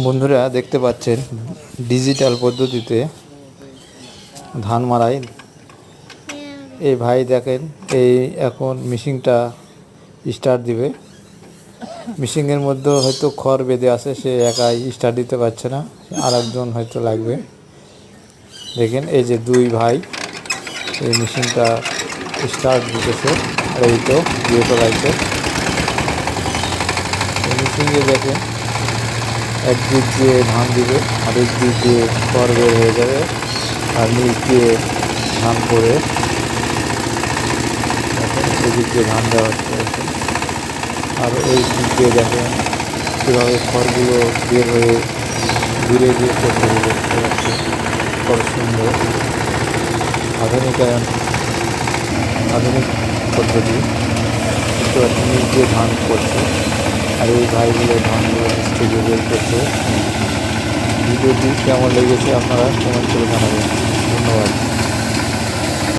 বন্ধুরা দেখতে পাচ্ছেন ডিজিটাল পদ্ধতিতে ধান মাড়াই। এই ভাই দেখেন, এই এখন মেশিনটা স্টার্ট দিবে। মেশিনের মধ্যে হয়তো খড় বেঁধে আছে, সে একাই স্টার্ট দিতে পারছে না, আর একজন হয়তো লাগবে। দেখেন এই যে দুই ভাই এই মেশিনটা স্টার্ট দিতেছে, আর এই তো দিয়ে ফেলাইছে। এই মেশিনে দেখেন একদিক দিয়ে ধান দিবে, আরেক দিক দিয়ে খড় বের হয়ে যাবে, আর নিচ দিয়ে ধান পড়ে দেখেন এদিক দিয়ে ধান দেওয়া হচ্ছে। আর ওই দিক দিয়ে দেখেন কীভাবে খড়গুলো বের হয়ে ঘুরে গিয়ে পড়তে দেখতে পাচ্ছে। কত সুন্দর আধুনিকায়ন, আধুনিক পদ্ধতি। কিন্তু নিচ দিয়ে ধান পড়ছে, আর এই ভাইগুলো ধানগুলো নিচ থেকে বের করছে। ভিডিওটি কেমন লেগেছে আপনারা কমেন্ট করে জানাবেন।